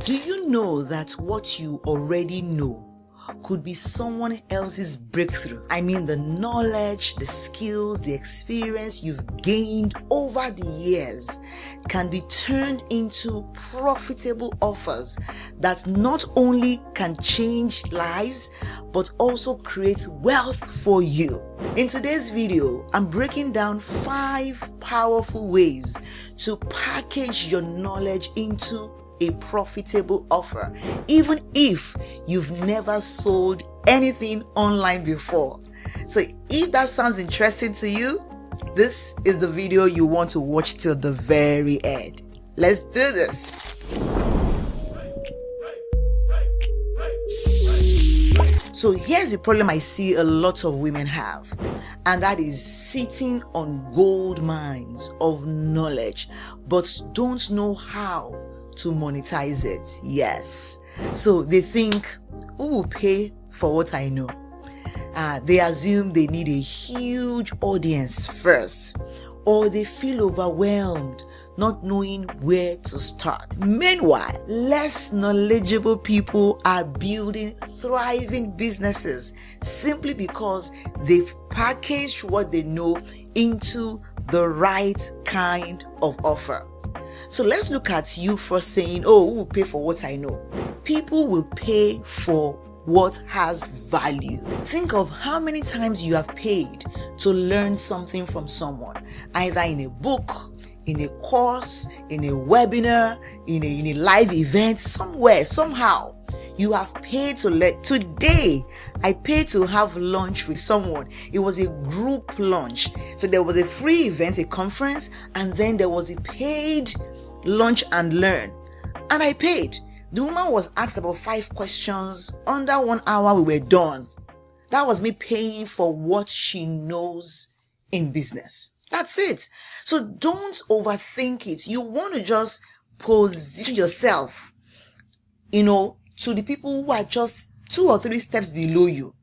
Do you know that what you already know could be someone else's breakthrough? I mean, the knowledge, the skills, the experience you've gained over the years can be turned into profitable offers that not only can change lives, but also create wealth for you. In today's video, I'm breaking down 5 powerful ways to package your knowledge into a profitable offer, even if you've never sold anything online before. So if that sounds interesting to you, this is the video you want to watch till the very end. Let's do this. So here's the problem I see a lot of women have, and that is sitting on gold mines of knowledge but don't know how to monetize it. Yes. So they think, who will pay for what I know? They assume they need a huge audience first, or they feel overwhelmed, not knowing where to start. Meanwhile, less knowledgeable people are building thriving businesses simply because they've packaged what they know into the right kind of offer. So let's look at you first saying, oh, who will pay for what I know? People will pay for what has value. Think of how many times you have paid to learn something from someone, either in a book, in a course, in a webinar, in a live event, somewhere, somehow. You have paid to learn. Today, I paid to have lunch with someone. It was a group lunch. So there was a free event, a conference, and then there was a paid lunch and learn. And I paid. The woman was asked about 5 questions. Under 1 hour, we were done. That was me paying for what she knows in business. That's it. So don't overthink it. You want to just position yourself, to the people who are just 2 or 3 steps below you.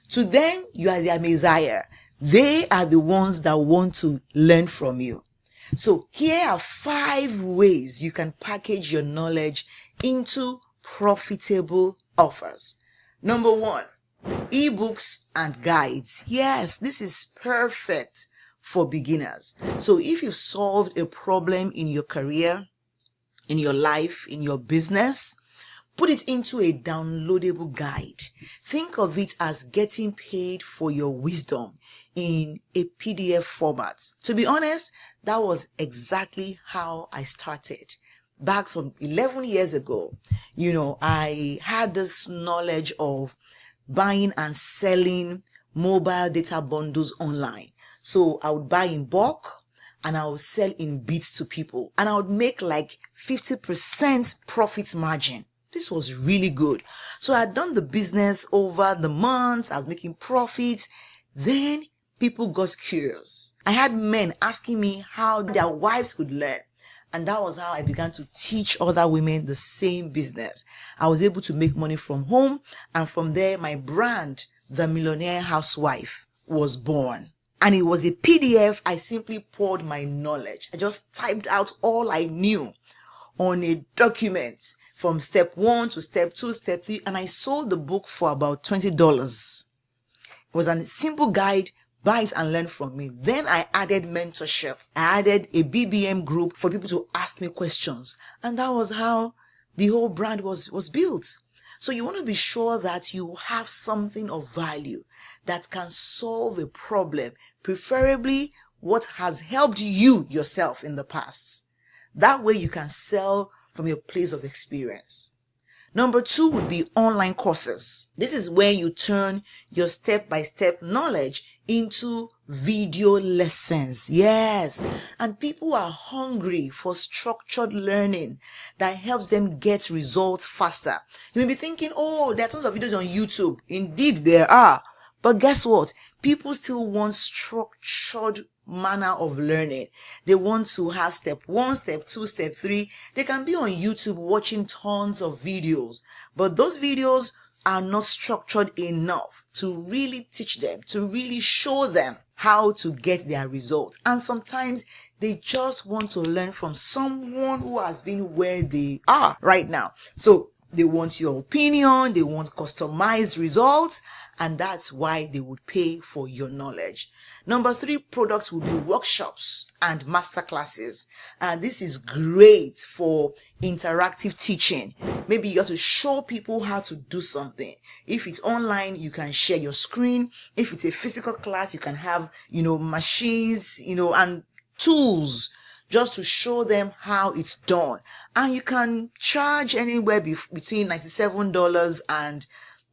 To them, you are their messiah. They are the ones that want to learn from you. So here are 5 ways you can package your knowledge into profitable offers. Number 1, ebooks and guides. Yes, this is perfect for beginners. So if you've solved a problem in your career, in your life, in your business, put it into a downloadable guide. Think of it as getting paid for your wisdom in a PDF format. To be honest, that was exactly how I started. Back some 11 years ago, I had this knowledge of buying and selling mobile data bundles online. So I would buy in bulk and I would sell in bits to people, and I would make like 50% profit margin. This was really good. So I had done the business over the months. I was making profits. Then people got curious. I had men asking me how their wives could learn. And that was how I began to teach other women the same business. I was able to make money from home. And from there, my brand, The Millionaire Housewife, was born. And it was a PDF. I simply poured my knowledge. I just typed out all I knew on a document from step 1 to step 2, step 3. And I sold the book for about $20. It was a simple guide. Buy it and learn from me. Then I added mentorship. I added a BBM group for people to ask me questions. And that was how the whole brand was built. So you want to be sure that you have something of value that can solve a problem, preferably what has helped you yourself in the past. That way you can sell from your place of experience. Number 2 would be online courses. This is where you turn your step-by-step knowledge into video lessons. Yes. And people are hungry for structured learning that helps them get results faster. You may be thinking, oh, there are tons of videos on YouTube. Indeed, there are. But guess what? People still want structured manner of learning. They want to have step 1, step 2, step 3. They can be on YouTube watching tons of videos, but those videos are not structured enough to really teach them, to really show them how to get their results. And sometimes they just want to learn from someone who has been where they are right now. So they want your opinion, they want customized results, and that's why they would pay for your knowledge. Number 3 product would be workshops and masterclasses. And this is great for interactive teaching. Maybe you have to show people how to do something. If it's online, you can share your screen. If it's a physical class, you can have, machines, and tools just to show them how it's done. And you can charge anywhere between $97 and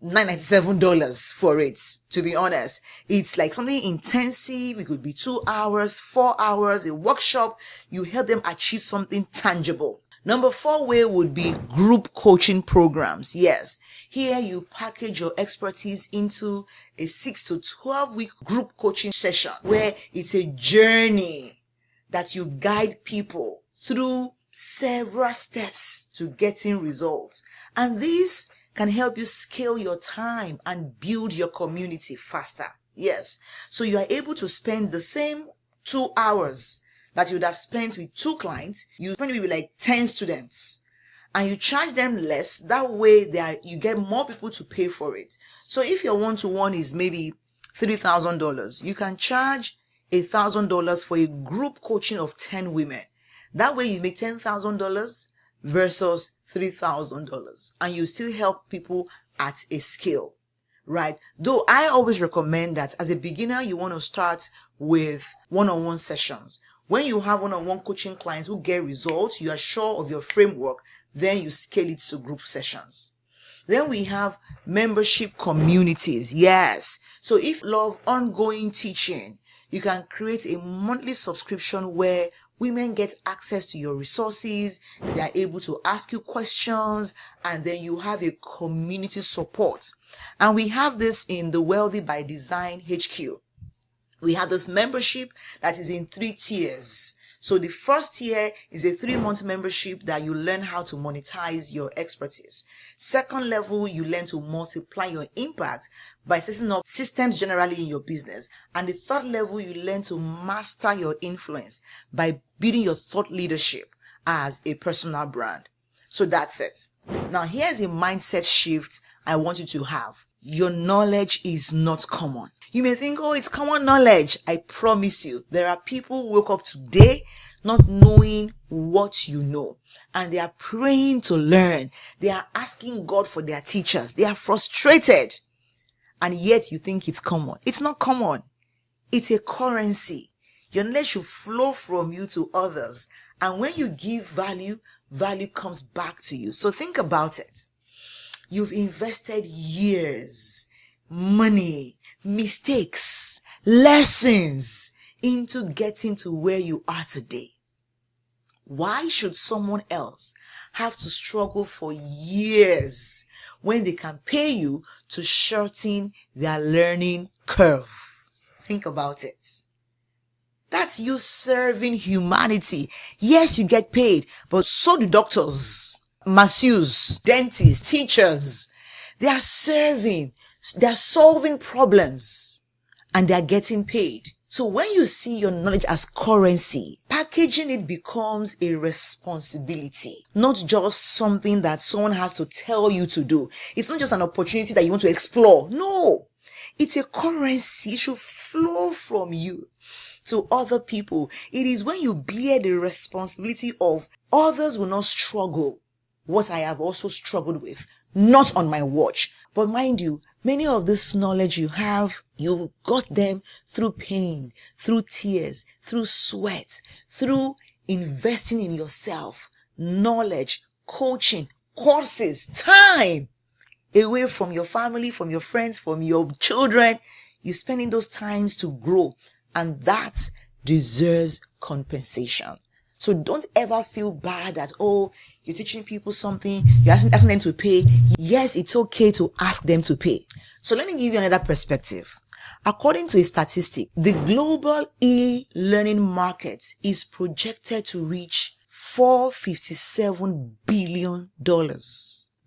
$997 for it. To be honest, it's like something intensive. It could be 2 hours, 4 hours, a workshop. You help them achieve something tangible. Number 4 way would be group coaching programs. Yes, here you package your expertise into a 6 to 12 week group coaching session where it's a journey that you guide people through several steps to getting results. And this can help you scale your time and build your community faster. Yes. So you are able to spend the same 2 hours that you would have spent with 2 clients. You spend it with like 10 students and you charge them less. That way you get more people to pay for it. So if your one-to-one is maybe $3,000, you can charge $1,000 for a group coaching of 10 women. That way you make $10,000 versus $3,000, and you still help people at a scale, right? Though I always recommend that as a beginner, you want to start with one-on-one sessions. When you have one-on-one coaching clients who get results, you are sure of your framework, then you scale it to group sessions. Then we have membership communities. Yes. So if you love ongoing teaching, you can create a monthly subscription where women get access to your resources. They are able to ask you questions, and then you have a community support. And we have this in the Wealthy by Design HQ. We have this membership that is in 3 tiers. So the first tier is a 3-month membership that you learn how to monetize your expertise. Second level, you learn to multiply your impact by setting up systems generally in your business. And the third level, you learn to master your influence by building your thought leadership as a personal brand. So that's it. Now here's a mindset shift I want you to have. Your knowledge is not common. You may think, oh, it's common knowledge. I promise you, there are people who woke up today not knowing what you know, and they are praying to learn. They are asking God for their teachers. They are frustrated, and yet you think it's common. It's not common. It's a currency. Your knowledge should flow from you to others, and when you give value, value comes back to you. So think about it. You've invested years, money, mistakes, lessons into getting to where you are today. Why should someone else have to struggle for years when they can pay you to shorten their learning curve? Think about it. That's you serving humanity. Yes, you get paid, but so do doctors, masseuses, dentists, teachers. They are serving, they are solving problems, and they are getting paid. So when you see your knowledge as currency, packaging it becomes a responsibility, not just something that someone has to tell you to do. It's not just an opportunity that you want to explore. No, it's a currency. It should flow from you to other people. It is when you bear the responsibility of others will not struggle what I have also struggled with, not on my watch. But mind you, many of this knowledge you have, you got them through pain, through tears, through sweat, through investing in yourself, knowledge, coaching, courses, time, away from your family, from your friends, from your children. You're spending those times to grow, and that deserves compensation. So don't ever feel bad that, oh, you're teaching people something, you're asking them to pay. Yes, it's okay to ask them to pay. So let me give you another perspective. According to a statistic, the global e-learning market is projected to reach $457 billion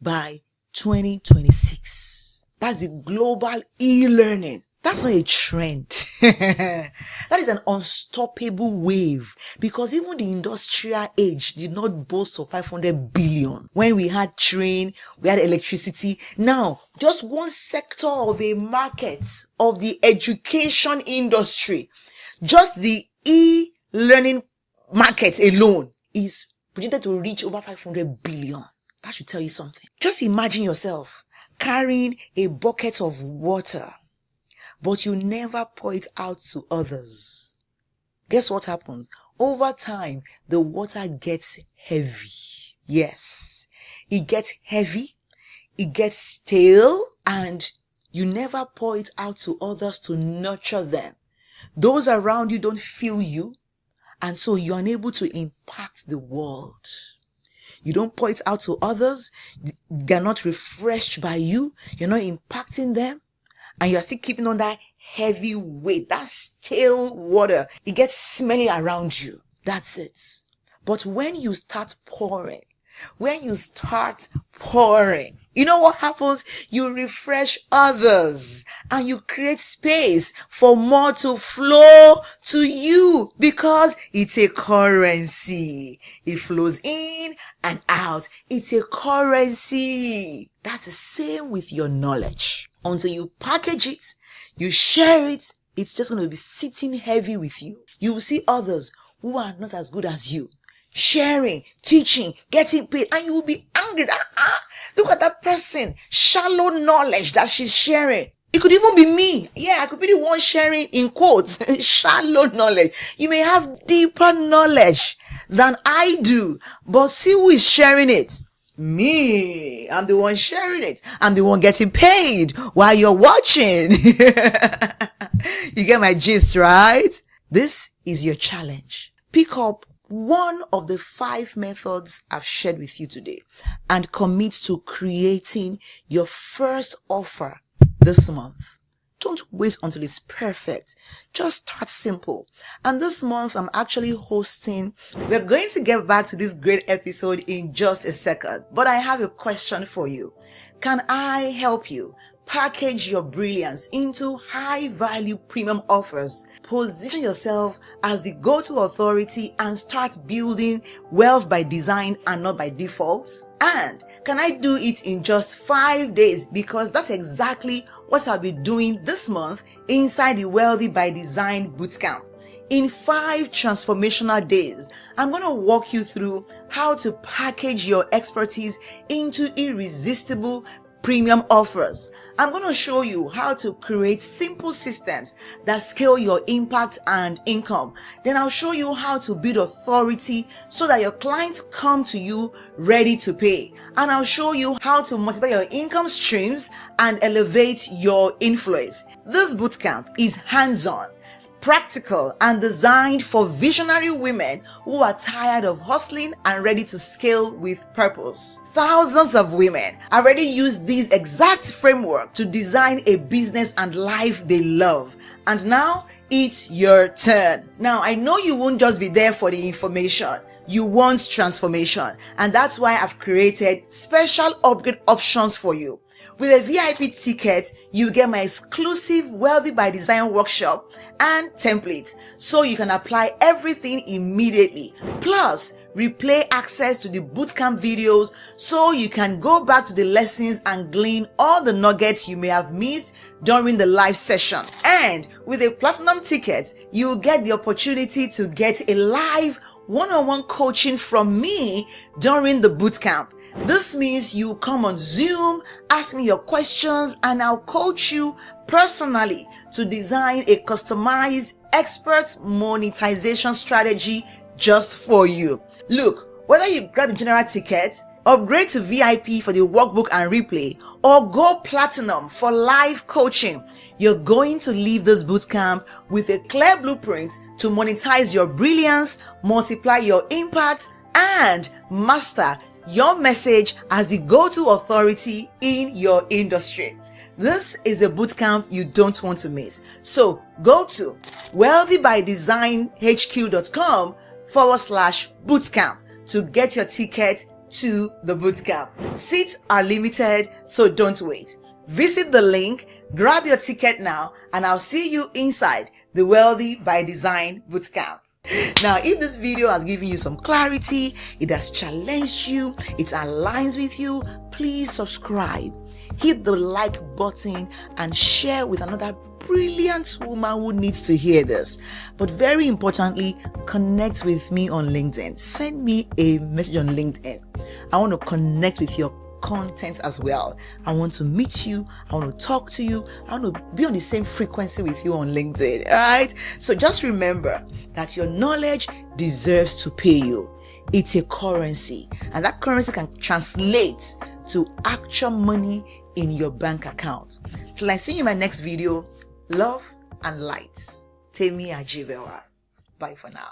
by 2026. That's the global e-learning. That's not a trend. That is an unstoppable wave, because even the industrial age did not boast of 500 billion. When we had train, we had electricity. Now, just one sector of a market of the education industry, just the e-learning market alone, is projected to reach over 500 billion. That should tell you something. Just imagine yourself carrying a bucket of water, but you never pour it out to others. Guess what happens? Over time, the water gets heavy. Yes, it gets heavy, it gets stale, and you never pour it out to others to nurture them. Those around you don't feel you, and so you're unable to impact the world. You don't pour it out to others, they're not refreshed by you, you're not impacting them, and you're still keeping on that heavy weight, that stale water. It gets smelly around you. That's it. But when you start pouring, you know what happens? You refresh others and you create space for more to flow to you, because it's a currency. It flows in and out. It's a currency. That's the same with your knowledge. Until you package it, you share it, it's just going to be sitting heavy with you. You will see others who are not as good as you sharing, teaching, getting paid, and you will be angry. Look at that person, shallow knowledge that she's sharing. It could even be me. Yeah, I could be the one sharing, in quotes, shallow knowledge. You may have deeper knowledge than I do, but see who is sharing it. Me. I'm the one sharing it. I'm the one getting paid while you're watching. You get my gist, right? This is your challenge. Pick up one of the 5 methods I've shared with you today and commit to creating your first offer this month. Don't wait until it's perfect. Just start simple. And this month, I'm actually hosting. We're going to get back to this great episode in just a second. But I have a question for you. Can I help you package your brilliance into high-value premium offers? Position yourself as the go-to authority and start building wealth by design and not by default? And can I do it in just 5 days? Because that's exactly what I'll be doing this month inside the Wealthy by Design Bootcamp. In 5 transformational days, I'm going to walk you through how to package your expertise into irresistible premium offers. I'm going to show you how to create simple systems that scale your impact and income. Then I'll show you how to build authority so that your clients come to you ready to pay. And I'll show you how to multiply your income streams and elevate your influence. This bootcamp is hands-on, practical, and designed for visionary women who are tired of hustling and ready to scale with purpose. Thousands of women already use this exact framework to design a business and life they love. And now it's your turn. Now, I know you won't just be there for the information. You want transformation. And that's why I've created special upgrade options for you. With a VIP ticket, you get my exclusive Wealthy by Design workshop and template, so you can apply everything immediately. Plus, replay access to the bootcamp videos, so you can go back to the lessons and glean all the nuggets you may have missed during the live session. And with a platinum ticket, you'll get the opportunity to get a live one-on-one coaching from me during the bootcamp. This means you come on Zoom, ask me your questions, and I'll coach you personally to design a customized expert monetization strategy just for you. Look, whether you grab the general ticket, upgrade to VIP for the workbook and replay, or go platinum for live coaching, you're going to leave this bootcamp with a clear blueprint to monetize your brilliance, multiply your impact, and master your message as the go-to authority in your industry. This is a bootcamp you don't want to miss. So go to wealthybydesignhq.com/bootcamp to get your ticket to the bootcamp. Seats are limited, so don't wait. Visit the link, grab your ticket now, and I'll see you inside the Wealthy by Design bootcamp. Now, if this video has given you some clarity, it has challenged you, it aligns with you, please subscribe, hit the like button, and share with another brilliant woman who needs to hear this. But very importantly, connect with me on LinkedIn. Send me a message on LinkedIn. I want to connect with your content as well. I want to meet you. I want to talk to you. I want to be on the same frequency with you on LinkedIn. All right. So just remember that your knowledge deserves to pay you. It's a currency, and that currency can translate to actual money in your bank account. Till I see you in my next video, love and light. Temi Ajibewa. Bye for now.